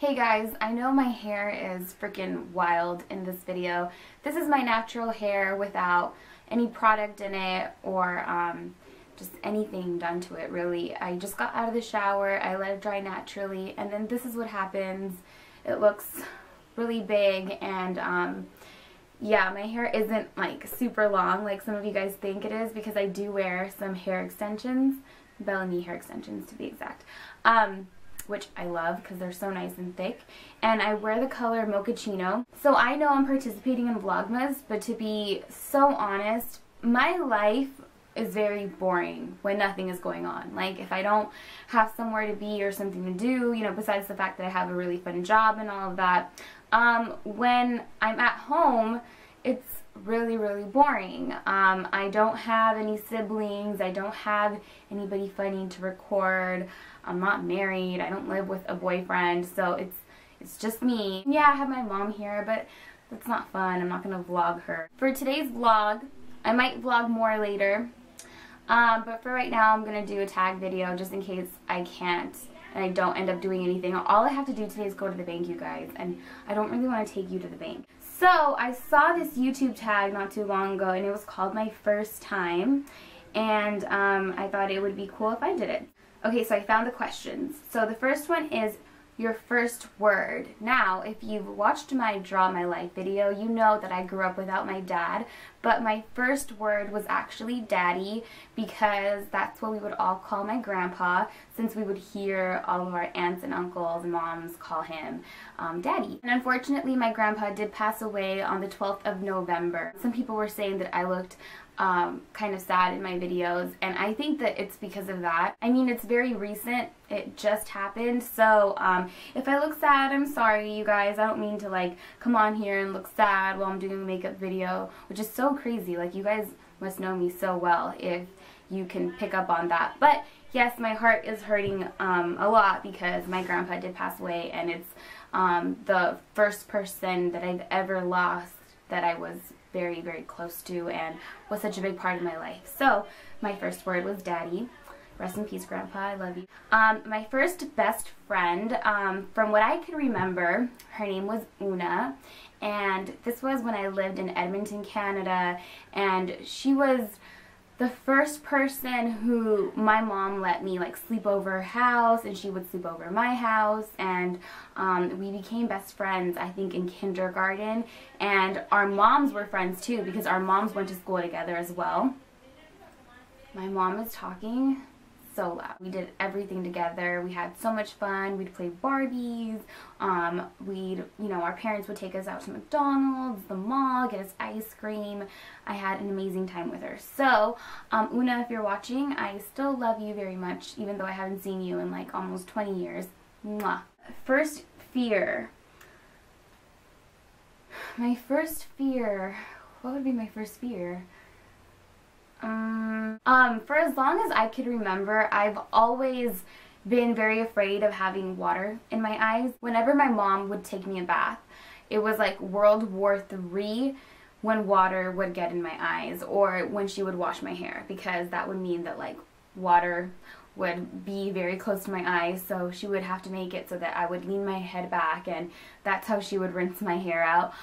Hey guys, I know my hair is freaking wild in this video. This is my natural hair without any product in it or just anything done to it really. I just got out of the shower, I let it dry naturally, and then this is what happens. It looks really big and yeah, my hair isn't like super long like some of you guys think it is because I do wear some hair extensions, Bellamy hair extensions to be exact. Which I love because they're so nice and thick, and I wear the color mochaccino. So I know I'm participating in Vlogmas, but to be so honest, my life is very boring when nothing is going on. Like if I don't have somewhere to be or something to do, you know, besides the fact that I have a really fun job and all of that, when I'm at home, it's really boring. I don't have any siblings, I don't have anybody funny to record, I'm not married, I don't live with a boyfriend, so it's just me. Yeah, I have my mom here, but that's not fun. I'm not gonna vlog her. For today's vlog, I might vlog more later, but for right now I'm gonna do a tag video just in case I can't and I don't end up doing anything. All I have to do today is go to the bank, you guys, and I don't really want to take you to the bank. So I saw this YouTube tag not too long ago and it was called My First Time, and I thought it would be cool if I did it. Okay, so I found the questions. So the first one is your first word. Now, if you've watched my Draw My Life video, you know that I grew up without my dad, but my first word was actually daddy because that's what we would all call my grandpa since we would hear all of our aunts and uncles and moms call him daddy. And unfortunately, my grandpa did pass away on the 12th of November. Some people were saying that I looked kind of sad in my videos, and I think that it's because of that. I mean, it's very recent, it just happened, so if I look sad, I'm sorry you guys. I don't mean to like come on here and look sad while I'm doing a makeup video, which is so crazy. Like, you guys must know me so well if you can pick up on that. But yes, my heart is hurting a lot because my grandpa did pass away, and it's the first person that I've ever lost that I was very close to and was such a big part of my life. So my first word was daddy. Rest in peace, Grandpa, I love you. My first best friend, from what I can remember, her name was Una, and this was when I lived in Edmonton, Canada, and she was the first person who my mom let me like sleep over her house, and she would sleep over my house, and we became best friends I think in kindergarten, and our moms were friends too because our moms went to school together as well. My mom is talking so loud. We did everything together. We had so much fun. We'd play Barbies. Our parents would take us out to McDonald's, the mall, get us ice cream. I had an amazing time with her. So, Una, if you're watching, I still love you very much, even though I haven't seen you in like almost 20 years. Mwah. First fear. My first fear. What would be my first fear? For as long as I could remember, I've always been very afraid of having water in my eyes. Whenever my mom would take me a bath, it was like World War III when water would get in my eyes, or when she would wash my hair, because that would mean that like water would be very close to my eyes, so she would have to make it so that I would lean my head back, and that's how she would rinse my hair out.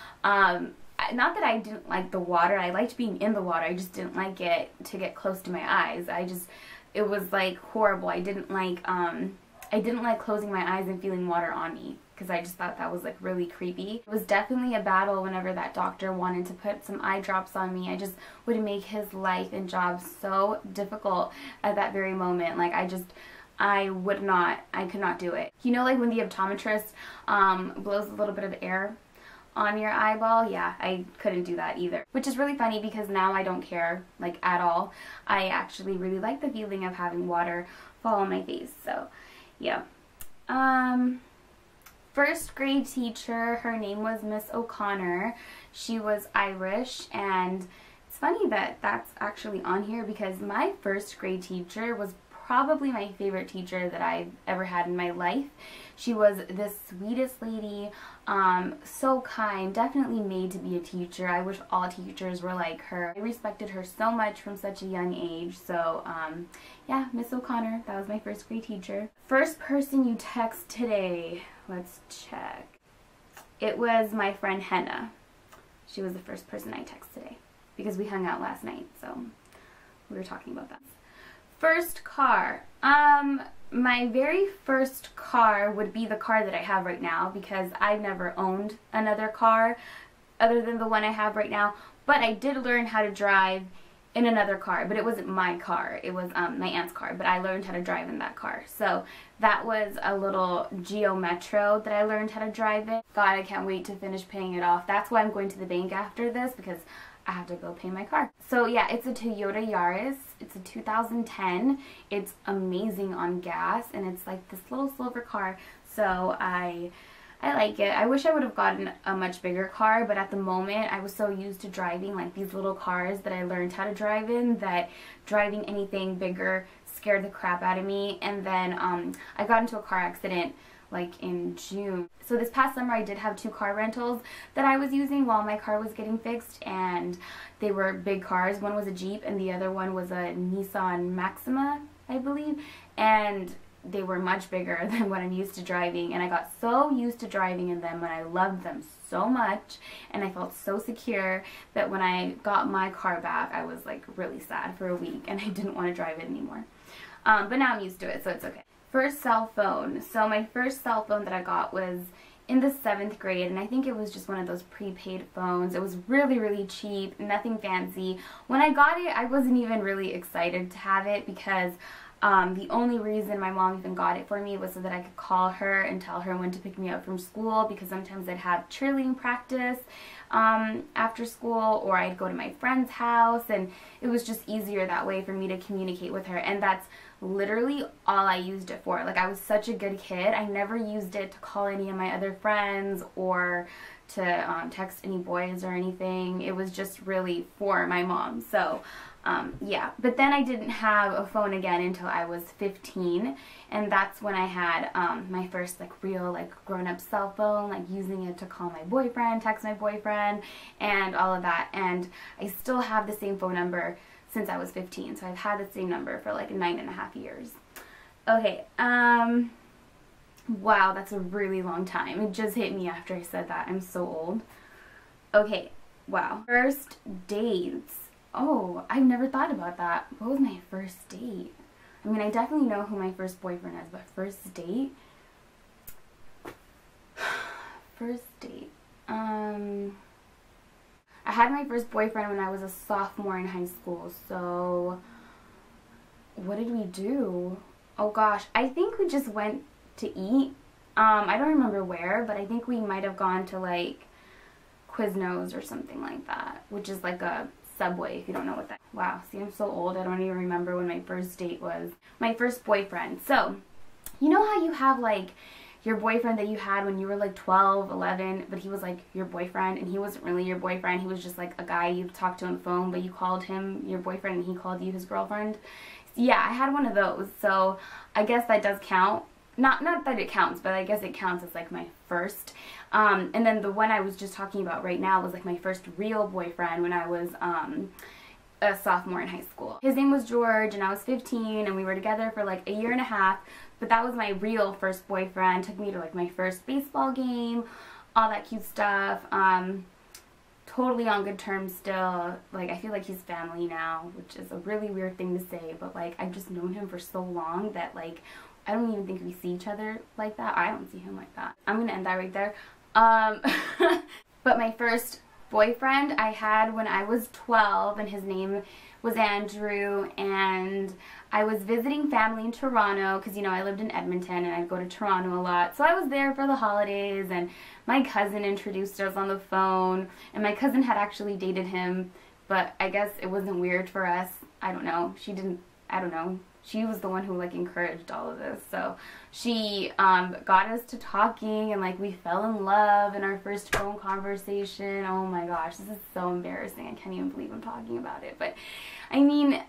Not that I didn't like the water, I liked being in the water, I just didn't like it to get close to my eyes. It was like horrible. I didn't like closing my eyes and feeling water on me because I just thought that was like really creepy. It was definitely a battle whenever that doctor wanted to put some eye drops on me. I just would make his life and job so difficult at that very moment. Like I could not do it. You know, like when the optometrist blows a little bit of air on your eyeball? Yeah, I couldn't do that either. Which is really funny because now I don't care, like, at all. I actually really like the feeling of having water fall on my face, so, yeah. First grade teacher, her name was Miss O'Connor. She was Irish, and it's funny that that's actually on here because my first grade teacher was probably my favorite teacher that I've ever had in my life. She was the sweetest lady, so kind, definitely made to be a teacher. I wish all teachers were like her. I respected her so much from such a young age. So yeah, Miss O'Connor, that was my first grade teacher. First person you text today, let's check. It was my friend Henna. She was the first person I texted today because we hung out last night, so we were talking about that. First car. My very first car would be the car that I have right now because I've never owned another car other than the one I have right now, but I did learn how to drive in another car, but it wasn't my car. It was my aunt's car, but I learned how to drive in that car. So that was a little Geo Metro that I learned how to drive in. God, I can't wait to finish paying it off. That's why I'm going to the bank after this, because I have to go pay my car. So yeah, it's a Toyota Yaris. It's a 2010. It's amazing on gas, and it's like this little silver car. So I like it. I wish I would have gotten a much bigger car, but at the moment I was so used to driving like these little cars that I learned how to drive in that driving anything bigger scared the crap out of me. And then I got into a car accident like in June. So this past summer I did have 2 car rentals that I was using while my car was getting fixed, and they were big cars. One was a Jeep and the other one was a Nissan Maxima, I believe, and they were much bigger than what I'm used to driving, and I got so used to driving in them and I loved them so much and I felt so secure that when I got my car back I was like really sad for a week and I didn't want to drive it anymore. But now I'm used to it, so it's okay. First cell phone. So my first cell phone that I got was in the 7th grade, and I think it was just one of those prepaid phones. It was really, really cheap, nothing fancy. When I got it, I wasn't even really excited to have it because the only reason my mom even got it for me was so that I could call her and tell her when to pick me up from school, because sometimes I'd have cheerleading practice after school, or I'd go to my friend's house, and it was just easier that way for me to communicate with her. And that's literally all I used it for. Like, I was such a good kid. I never used it to call any of my other friends or to text any boys or anything. It was just really for my mom. So yeah, but then I didn't have a phone again until I was 15, and that's when I had my first like real like grown-up cell phone, like using it to call my boyfriend, text my boyfriend, and all of that. And I still have the same phone number since I was 15, so I've had the same number for like 9.5 years. Okay, wow, that's a really long time. It just hit me after I said that. I'm so old. Okay, wow. First dates. Oh, I've never thought about that. What was my first date? I mean, I definitely know who my first boyfriend is, but first date? First date. I had my first boyfriend when I was a sophomore in high school, so what did we do? Oh gosh, I think we just went to eat. I don't remember where, but I think we might have gone to like Quiznos or something like that, which is like a Subway, if you don't know what that is. Wow, see, I'm so old, I don't even remember when my first date was. My first boyfriend. So, you know how you have like your boyfriend that you had when you were like 12, 11, but he was like your boyfriend, and he wasn't really your boyfriend. He was just like a guy you talked to on the phone, but you called him your boyfriend and he called you his girlfriend. Yeah, I had one of those, so I guess that does count. Not that it counts, but I guess it counts as like my first. And then the one I was just talking about right now was like my first real boyfriend when I was a sophomore in high school. His name was George, and I was 15, and we were together for like 1.5 years. But that was my real first boyfriend. Took me to like my first baseball game, all that cute stuff. Totally on good terms still. Like, I feel like he's family now, which is a really weird thing to say, but like I've just known him for so long that like I don't even think we see each other like that. I don't see him like that. I'm gonna end that right there. But my first boyfriend I had when I was 12, and his name was Andrew, and I was visiting family in Toronto because, you know, I lived in Edmonton and I'd go to Toronto a lot. So I was there for the holidays, and my cousin introduced us on the phone, and my cousin had actually dated him, but I guess it wasn't weird for us. I don't know. She didn't, I don't know. she was the one who like encouraged all of this. So she got us to talking, and like we fell in love in our first phone conversation. Oh my gosh, this is so embarrassing. I can't even believe I'm talking about it. But I mean,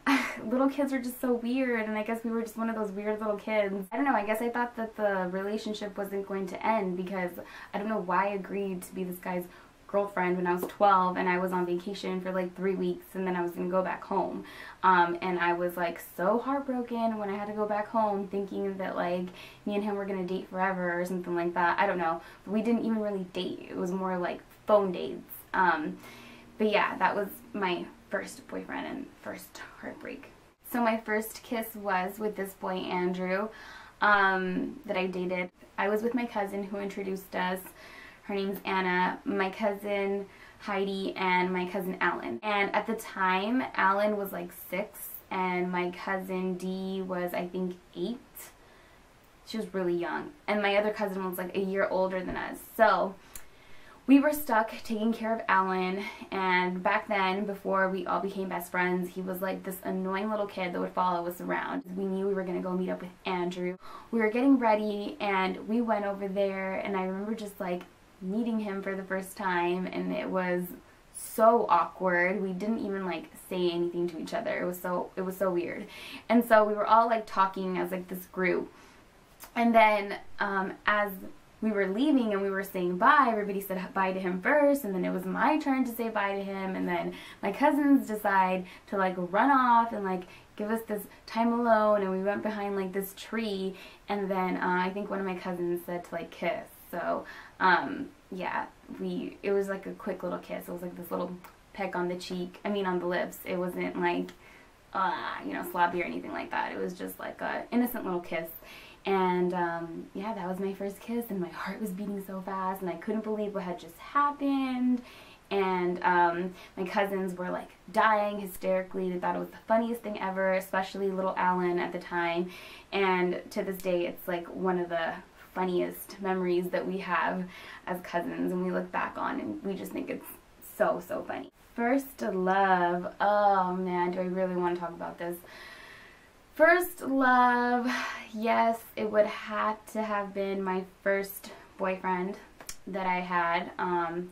little kids are just so weird, and I guess we were just one of those weird little kids. I don't know, I guess I thought that the relationship wasn't going to end because I don't know why I agreed to be this guy's girlfriend when I was 12, and I was on vacation for like 3 weeks, and then I was gonna go back home, and I was like so heartbroken when I had to go back home, thinking that like me and him were gonna date forever or something like that. I don't know, but we didn't even really date. It was more like phone dates. But yeah, that was my first boyfriend and first heartbreak. So my first kiss was with this boy Andrew that I dated. I was with my cousin who introduced us. Her name's Anna, my cousin Heidi, and my cousin Alan. And at the time, Alan was like 6, and my cousin Dee was, I think, 8. She was really young. And my other cousin was like a year older than us. So we were stuck taking care of Alan, and back then, before we all became best friends, he was like this annoying little kid that would follow us around. We knew we were going to go meet up with Andrew. We were getting ready, and we went over there, and I remember just like meeting him for the first time, and it was so awkward. We didn't even like say anything to each other. It was so weird. And so we were all like talking as like this group, and then as we were leaving and we were saying bye, everybody said bye to him first, and then it was my turn to say bye to him, and then my cousins decide to like run off and like give us this time alone, and we went behind like this tree, and then I think one of my cousins said to like kiss. So yeah, it was like a quick little kiss. It was like this little peck on the cheek, I mean on the lips. It wasn't like you know, sloppy or anything like that. It was just like a innocent little kiss. And yeah, that was my first kiss, and my heart was beating so fast, and I couldn't believe what had just happened. And my cousins were like dying hysterically. They thought it was the funniest thing ever, especially little Alan at the time. And to this day, it's like one of the funniest memories that we have as cousins, and we look back on and we just think it's so funny. First love, oh man, do I really want to talk about this. First love, yes, it would have to have been my first boyfriend that I had,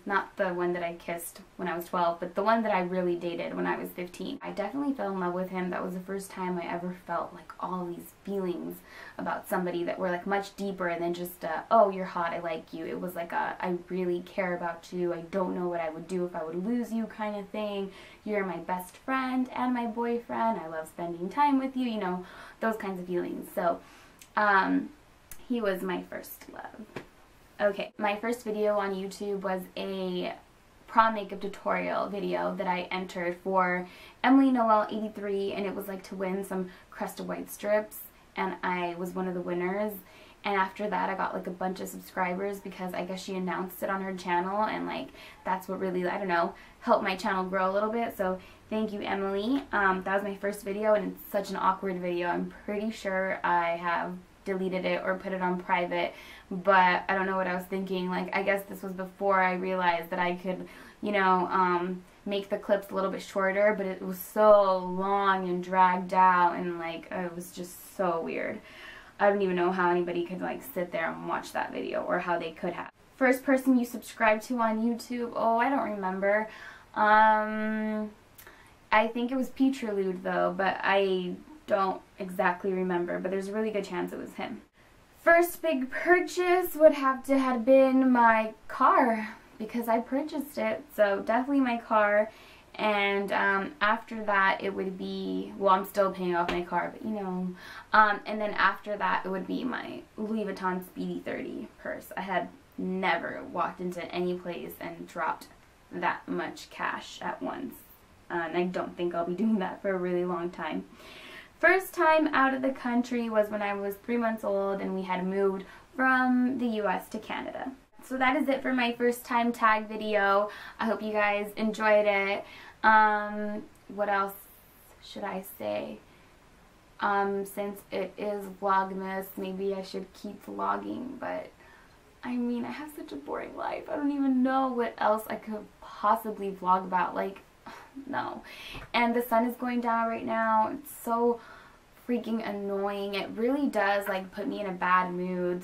not the one that I kissed when I was 12, but the one that I really dated when I was 15. I definitely fell in love with him. That was the first time I ever felt like all these feelings about somebody that were like much deeper than just oh, you're hot, I like you. It was like a, I really care about you, I don't know what I would do if I would lose you kind of thing. You're my best friend and my boyfriend. I love spending time with you, you know, those kinds of feelings. So he was my first love. Okay, my first video on YouTube was a prom makeup tutorial video that I entered for Emily Noel 83, and it was like to win some Crest White strips, and I was one of the winners. And after that, I got like a bunch of subscribers because I guess she announced it on her channel, and like that's what really, I don't know, helped my channel grow a little bit. So thank you, Emily. That was my first video, and it's such an awkward video. I'm pretty sure I have deleted it or put it on private, but I don't know what I was thinking. Like, I guess this was before I realized that I could, you know, make the clips a little bit shorter, but it was so long and dragged out, and like it was just so weird. I don't even know how anybody could like sit there and watch that video, or how they could have. First person you subscribed to on YouTube, oh, I don't remember. I think it was Peterlude though, but I don't exactly remember, but there's a really good chance it was him. First big purchase would have to have been my car, because I purchased it, so definitely my car. And after that it would be, well, I'm still paying off my car, but you know, and then after that it would be my Louis Vuitton Speedy 30 purse. I had never walked into any place and dropped that much cash at once, and I don't think I'll be doing that for a really long time. First time out of the country was when I was 3 months old, and we had moved from the US to Canada. So that is it for my first time tag video. I hope you guys enjoyed it. What else should I say? Since it is Vlogmas, maybe I should keep vlogging, but I mean, I have such a boring life. I don't even know what else I could possibly vlog about. Like, no. And the sun is going down right now. It's so freaking annoying. It really does like put me in a bad mood.